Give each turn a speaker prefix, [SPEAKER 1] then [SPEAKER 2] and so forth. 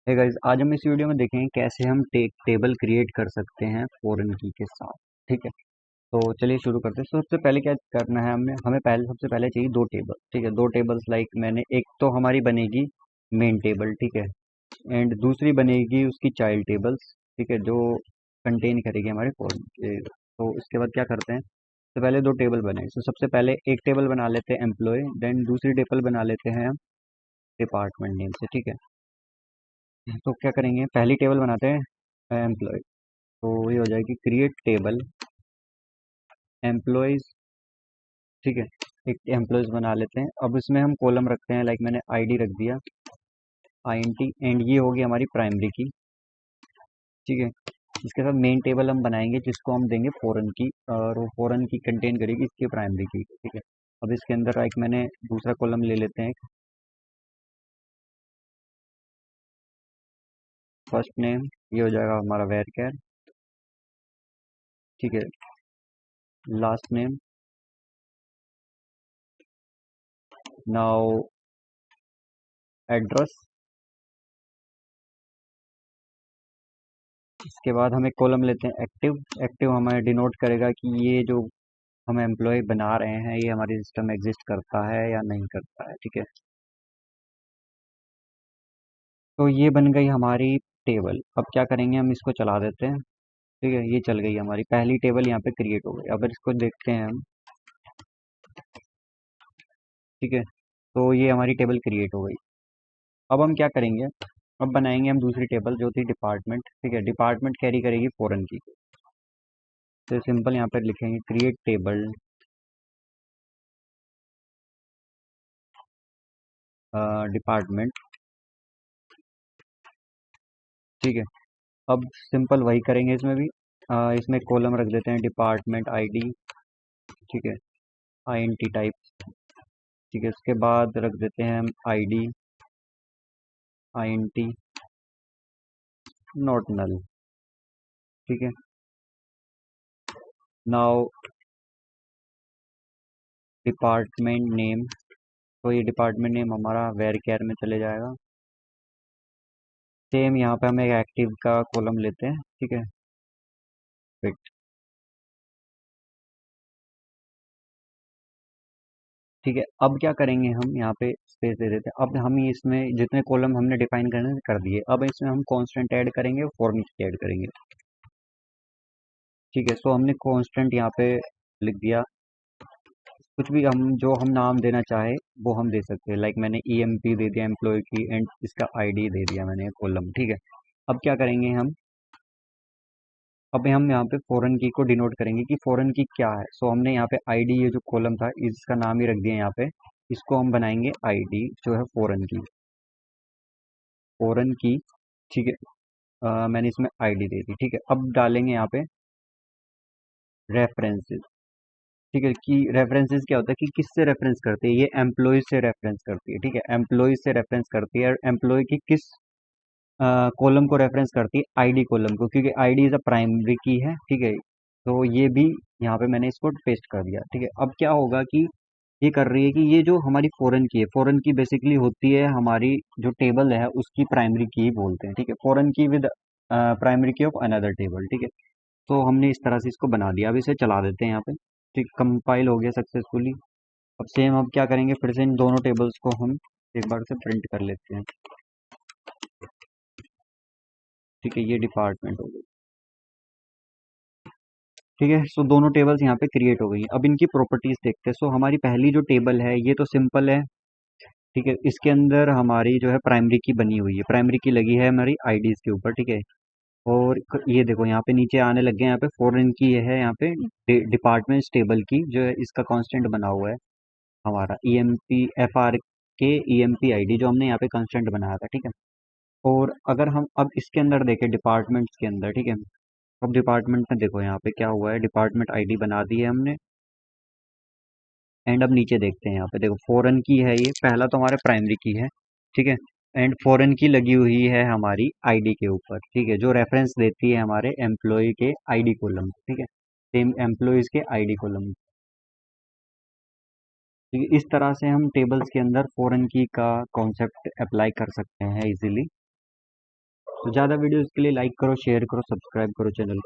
[SPEAKER 1] Hey guys, आज हम इस वीडियो में देखेंगे कैसे हम टेबल क्रिएट कर सकते हैं फॉरेन की के साथ। ठीक है, तो चलिए शुरू करते हैं। सबसे पहले क्या करना है, हमें हमें पहले सबसे पहले चाहिए दो टेबल। ठीक है, दो टेबल्स लाइक मैंने एक तो हमारी बनेगी मेन टेबल। ठीक है, एंड दूसरी बनेगी उसकी चाइल्ड टेबल्स। ठीक है, जो कंटेन करेगी हमारे फॉरेन। तो इसके बाद क्या करते हैं, तो पहले दो टेबल बनाए। तो सबसे पहले एक टेबल बना लेते हैं एम्प्लॉय, देन दूसरी टेबल बना लेते हैं हम डिपार्टमेंट नेम से। ठीक है, तो क्या करेंगे, पहली टेबल बनाते हैं एम्प्लॉय। तो ये हो जाएगी क्रिएट टेबल एम्प्लॉयज। ठीक है, एक एम्प्लॉयज बना लेते हैं। अब इसमें हम कॉलम रखते हैं, लाइक मैंने आईडी रख दिया, आईएनटी, एंड ये होगी हमारी प्राइमरी की। ठीक है, इसके साथ मेन टेबल हम बनाएंगे जिसको हम देंगे फॉरेन की, और वो फॉरेन की कंटेन करेगी इसकी प्राइमरी की। ठीक है, अब इसके अंदर लाइक मैंने दूसरा कॉलम ले लेते हैं, फर्स्ट नेम, ये हो जाएगा हमारा वेर कैर। ठीक है, लास्ट नेम, नाउ एड्रेस। इसके बाद हम एक कॉलम लेते हैं एक्टिव। एक्टिव हमें डिनोट करेगा कि ये जो हम एम्प्लॉय बना रहे हैं ये हमारे सिस्टम में एग्जिस्ट करता है या नहीं करता है। ठीक है, तो ये बन गई हमारी टेबल। अब क्या करेंगे, हम इसको चला देते हैं। ठीक है, ये चल गई हमारी पहली टेबल, यहाँ पे क्रिएट हो गई। अब इसको देखते हैं हम। ठीक है, तो ये हमारी टेबल क्रिएट हो गई। अब हम क्या करेंगे, अब बनाएंगे हम दूसरी टेबल जो थी डिपार्टमेंट। ठीक है, डिपार्टमेंट कैरी करेगी फॉरेन की। तो सिंपल यहाँ पर लिखेंगे क्रिएट टेबल डिपार्टमेंट। ठीक है, अब सिंपल वही करेंगे इसमें भी। इसमें कॉलम रख देते हैं डिपार्टमेंट आईडी। ठीक है, आईएनटी टाइप। ठीक है, उसके बाद रख देते हैं हम आईडी, आईएनटी नॉट नल। ठीक है, नाउ डिपार्टमेंट नेम, तो ये डिपार्टमेंट नेम हमारा वेर केयर में चले जाएगा। सेम यहाँ पे हम एक एक्टिव का कॉलम लेते हैं। ठीक है, फिट। ठीक है, अब क्या करेंगे, हम यहाँ पे स्पेस दे देते हैं। अब हम इसमें जितने कॉलम हमने डिफाइन करने कर दिए, अब इसमें हम कांस्टेंट ऐड करेंगे, फॉर्म की ऐड करेंगे। ठीक है, सो हमने कांस्टेंट यहाँ पे लिख दिया। कुछ भी हम जो हम नाम देना चाहे वो हम दे सकते हैं, लाइक मैंने ईएमपी दे दिया एम्प्लॉय की, एंड इसका आईडी दे दिया मैंने कॉलम। ठीक है, अब क्या करेंगे हम, अब हम यहाँ पे फॉरेन की को डिनोट करेंगे कि फॉरेन की क्या है। सो हमने यहाँ पे आईडी, ये जो कॉलम था इसका नाम ही रख दिया यहाँ पे, इसको हम बनाएंगे आईडी जो है फॉरेन की, फॉरेन की। ठीक है, मैंने इसमें आईडी दे दी। ठीक है, अब डालेंगे यहाँ पे रेफरेंसेस। ठीक है, कि रेफरेंसेस क्या होता है कि किससे रेफरेंस करती है, ये एम्प्लॉय से रेफरेंस करती है। ठीक है, एम्प्लॉय से रेफरेंस करती है, और एम्प्लॉय की किस कॉलम को रेफरेंस करती है, आईडी कॉलम को, क्योंकि आईडी इज अ प्राइमरी की है। ठीक है, तो ये भी यहाँ पे मैंने इसको पेस्ट कर दिया। ठीक है, अब क्या होगा कि ये कर रही है कि ये जो हमारी फॉरेन की है, फॉरेन की बेसिकली होती है हमारी जो टेबल है उसकी प्राइमरी की बोलते हैं। ठीक है, फॉरेन की विद प्राइमरी की ऑफ अनदर टेबल। ठीक है, तो हमने इस तरह से इसको बना दिया। अब इसे चला देते हैं यहाँ पे। ठीक, कंपाइल हो गया सक्सेसफुली। अब सेम अब क्या करेंगे, फिर से इन दोनों टेबल्स को हम एक बार से प्रिंट कर लेते हैं। ठीक है, ये डिपार्टमेंट हो गई। ठीक है, सो दोनों टेबल्स यहाँ पे क्रिएट हो गई हैं। अब इनकी प्रॉपर्टीज देखते हैं। सो हमारी पहली जो टेबल है ये तो सिंपल है। ठीक है, इसके अंदर हमारी जो है प्राइमरी की बनी हुई है, प्राइमरी की लगी है हमारी आईडीज के ऊपर। ठीक है, और ये देखो यहाँ पे नीचे आने लग गए, यहाँ पे फॉरेन की ये है, यहाँ पे डिपार्टमेंट टेबल की जो है इसका कांस्टेंट बना हुआ है हमारा ईएमपी एफ आर के ईएमपी आईडी, जो हमने यहाँ पे कांस्टेंट बनाया था। ठीक है, और अगर हम अब इसके अंदर देखें डिपार्टमेंट्स के अंदर। ठीक है, अब डिपार्टमेंट में देखो यहाँ पे क्या हुआ है, डिपार्टमेंट आईडी बना दी है हमने। एंड अब नीचे देखते हैं, यहाँ पे देखो फॉरेन की है, ये पहला तो हमारे प्राइमरी की है। ठीक है, एंड फॉरेन की लगी हुई है हमारी आईडी के ऊपर। ठीक है, जो रेफरेंस देती है हमारे एम्प्लॉय के आईडी कॉलम। ठीक है, सेम एम्प्लॉयज के आईडी कॉलम। ठीक है, इस तरह से हम टेबल्स के अंदर फॉरेन की का कॉन्सेप्ट अप्लाई कर सकते हैं इजीली। तो ज़्यादा वीडियोज़ के लिए लाइक करो, शेयर करो, सब्सक्राइब करो चैनल को।